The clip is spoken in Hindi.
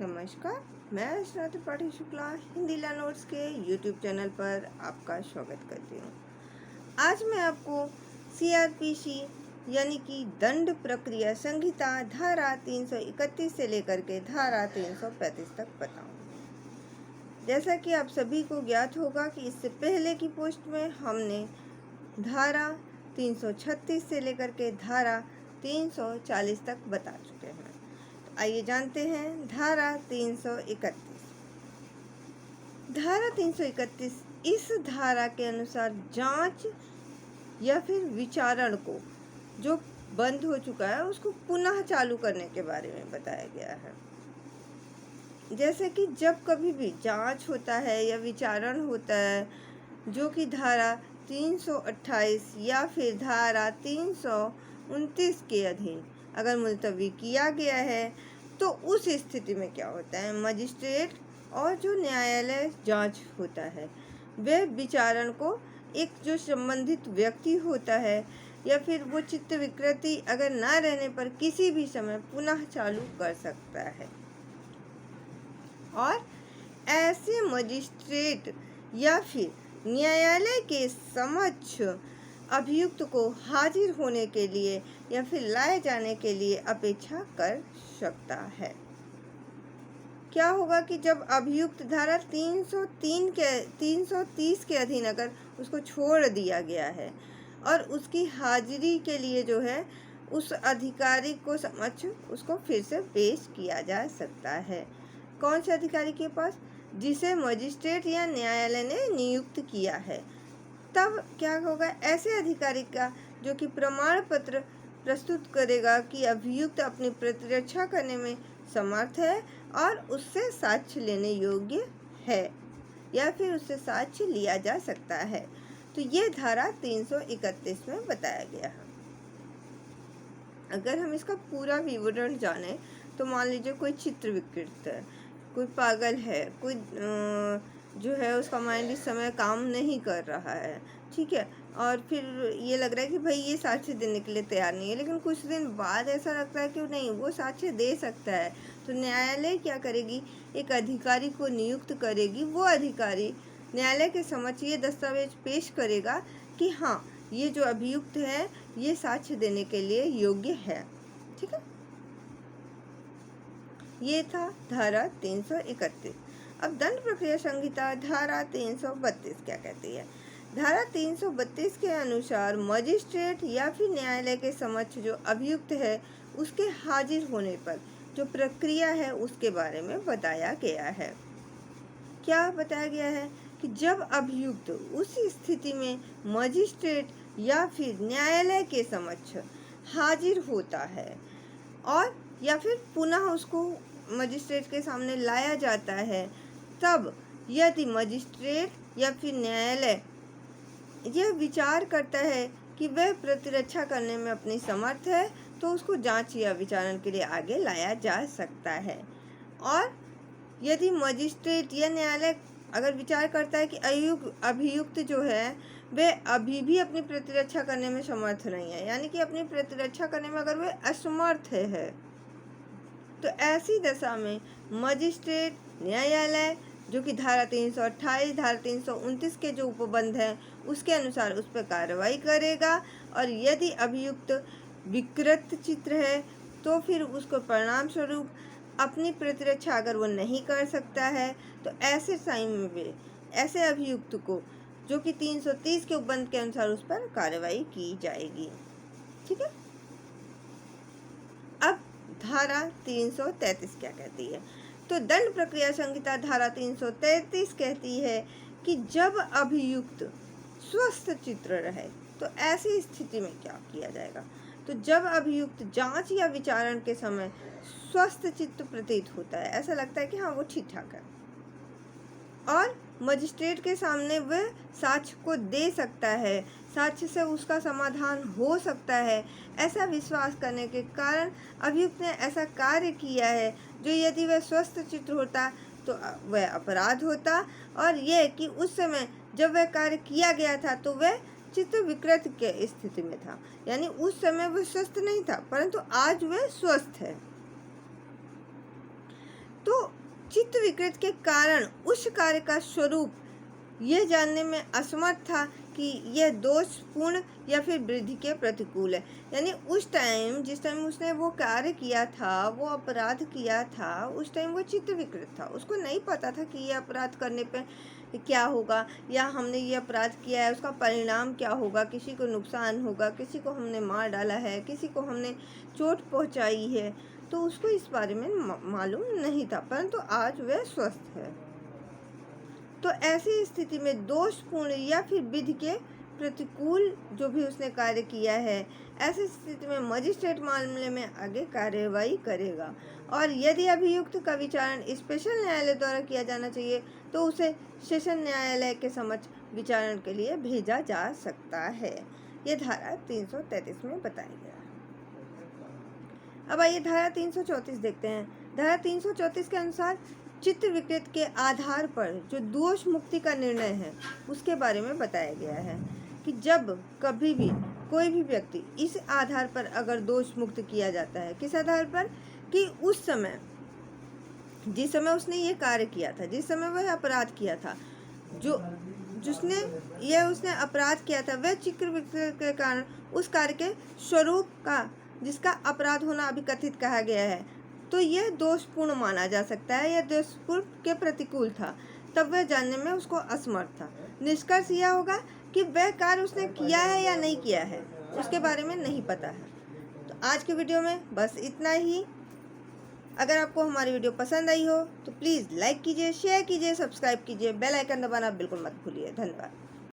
नमस्कार, मैं अर्चना त्रिपाठी शुक्ला हिंदी लर्नर्स के यूट्यूब चैनल पर आपका स्वागत करती हूँ। आज मैं आपको सीआरपीसी यानी कि दंड प्रक्रिया संहिता धारा 331 से लेकर के धारा 335 तक बताऊँगी। जैसा कि आप सभी को ज्ञात होगा कि इससे पहले की पोस्ट में हमने धारा 336 से लेकर के धारा 340 तक बता चुके हैं। आइए जानते हैं धारा 331। धारा 331 इस धारा के अनुसार जांच या फिर विचारण को जो बंद हो चुका है उसको पुनः चालू करने के बारे में बताया गया है। जैसे कि जब कभी भी जांच होता है या विचारण होता है जो कि धारा 328 या फिर धारा 329 के अधीन अगर मुलतवी किया गया है तो उस स्थिति में क्या होता है, मजिस्ट्रेट और जो न्यायालय जांच होता है वह विचारण को एक जो संबंधित व्यक्ति होता है या फिर वो चित्त विकृति अगर ना रहने पर किसी भी समय पुनः चालू कर सकता है। और ऐसे मजिस्ट्रेट या फिर न्यायालय के समक्ष अभियुक्त को हाजिर होने के लिए या फिर लाए जाने के लिए अपेक्षा कर सकता है। क्या होगा कि जब अभियुक्त धारा 330 के अधीन अगर उसको छोड़ दिया गया है और उसकी हाजिरी के लिए जो है उस अधिकारी को समक्ष उसको फिर से पेश किया जा सकता है। कौन से अधिकारी के पास? जिसे मजिस्ट्रेट या न्यायालय ने नियुक्त किया है। तब क्या होगा, ऐसे अधिकारी का जो कि प्रमाण पत्र प्रस्तुत करेगा कि अभियुक्त अपनी प्रतिरक्षा करने में समर्थ है और उससे साक्ष्य लेने योग्य है या फिर उससे साक्ष्य लिया जा सकता है। तो ये धारा 331 में बताया गया है। अगर हम इसका पूरा विवरण जाने तो मान लीजिए कोई चित्र विकृत है, कोई पागल है, कोई जो है उसका माइंड इस समय काम नहीं कर रहा है, ठीक है, और फिर ये लग रहा है कि भाई ये साक्ष्य देने के लिए तैयार नहीं है, लेकिन कुछ दिन बाद ऐसा लगता है कि नहीं वो साक्ष्य दे सकता है, तो न्यायालय क्या करेगी, एक अधिकारी को नियुक्त करेगी। वो अधिकारी न्यायालय के समक्ष ये दस्तावेज पेश करेगा कि हाँ ये जो अभियुक्त है ये साक्ष्य देने के लिए योग्य है। ठीक है, ये था धारा 331। अब दंड प्रक्रिया संहिता धारा 332 क्या कहती है? धारा 332 के अनुसार मजिस्ट्रेट या फिर न्यायालय के समक्ष जो अभियुक्त है उसके हाजिर होने पर जो प्रक्रिया है उसके बारे में बताया गया है। क्या बताया गया है कि जब अभियुक्त उस स्थिति में मजिस्ट्रेट या फिर न्यायालय के समक्ष हाजिर होता है और या फिर पुनः उसको मजिस्ट्रेट के सामने लाया जाता है, तब यदि मजिस्ट्रेट या फिर न्यायालय यह विचार करता है कि वह प्रतिरक्षा करने में अपनी समर्थ है तो उसको जांच या विचारण के लिए आगे लाया जा सकता है। और यदि मजिस्ट्रेट या न्यायालय अगर विचार करता है कि अभियुक्त जो है वह अभी भी अपनी प्रतिरक्षा करने में समर्थ नहीं है, यानी कि अपनी प्रतिरक्षा करने में अगर वह असमर्थ है, तो ऐसी दशा में मजिस्ट्रेट न्यायालय जो कि धारा 328 धारा 329 के जो उपबंध हैं उसके अनुसार उस पर कार्रवाई करेगा। और यदि अभियुक्त विकृत चित्र है तो फिर उसको परिणाम स्वरूप अपनी प्रतिरक्षा अगर वो नहीं कर सकता है तो ऐसे टाइम में भी ऐसे अभियुक्त को जो कि 330 के उपबंध के अनुसार उस पर कार्रवाई की जाएगी। ठीक है, अब धारा 333 क्या कहती है? तो दंड प्रक्रिया संहिता धारा 333 कहती है कि जब अभियुक्त स्वस्थ चित्र रहे तो ऐसी स्थिति में क्या किया जाएगा? तो जब अभियुक्त जांच या विचारण के समय स्वस्थ चित्त प्रतीत होता है, ऐसा लगता है कि हाँ वो ठीक ठाक है और मजिस्ट्रेट के सामने वह साक्ष्य को दे सकता है, साक्ष्य से उसका समाधान हो सकता है, ऐसा विश्वास करने के कारण अभियुक्त ने ऐसा कार्य किया है जो यदि वह स्वस्थ चित्त होता तो वह अपराध होता। और यह कि उस समय जब वह कार्य किया गया था तो वह चित्त विकृत के स्थिति में था, यानी उस समय वह स्वस्थ नहीं था परंतु आज वह स्वस्थ है। तो चित्त विकृत के कारण उस कार्य का स्वरूप यह जानने में असमर्थ था कि यह दोषपूर्ण या फिर वृद्धि के प्रतिकूल है। यानी उस टाइम, जिस टाइम उसने वो कार्य किया था, वो अपराध किया था, उस टाइम वो चित्त विकृत था। उसको नहीं पता था कि ये अपराध करने पे क्या होगा, या हमने ये अपराध किया है उसका परिणाम क्या होगा, किसी को नुकसान होगा, किसी को हमने मार डाला है, किसी को हमने चोट पहुंचाई है, तो उसको इस बारे में मालूम नहीं था। परंतु आज वह स्वस्थ है। तो ऐसी स्थिति में दोषपूर्ण या फिर विधि के प्रतिकूल जो भी उसने कार्य किया है, ऐसी स्थिति में मजिस्ट्रेट मामले में आगे कार्यवाही करेगा। और यदि अभियुक्त का विचारण स्पेशल न्यायालय द्वारा किया जाना चाहिए तो उसे सेशन न्यायालय के समक्ष विचारण के लिए भेजा जा सकता है। ये धारा 333 में बताया गया। अब आइए धारा 334 देखते हैं। धारा 334 के अनुसार चित्त विकृत के आधार पर जो दोष मुक्ति का निर्णय है उसके बारे में बताया गया है कि जब कभी भी कोई भी व्यक्ति इस आधार पर अगर दोष मुक्त किया जाता है, किस आधार पर, कि उस समय जिस समय उसने ये कार्य किया था, जिस समय वह अपराध किया था, उसने अपराध किया था, वह चित्त विकृत के कारण उस कार्य के स्वरूप का, जिसका अपराध होना अभी कथित कहा गया है, तो यह दोषपूर्ण माना जा सकता है, यह दोषपूर्ण के प्रतिकूल था, तब वह जानने में उसको असमर्थ था। निष्कर्ष यह होगा कि वह कार्य उसने किया है या नहीं किया है उसके बारे में नहीं पता है। तो आज के वीडियो में बस इतना ही। अगर आपको हमारी वीडियो पसंद आई हो तो प्लीज़ लाइक कीजिए, शेयर कीजिए, सब्सक्राइब कीजिए, बेल आइकन दबाना बिल्कुल मत भूलिए। धन्यवाद।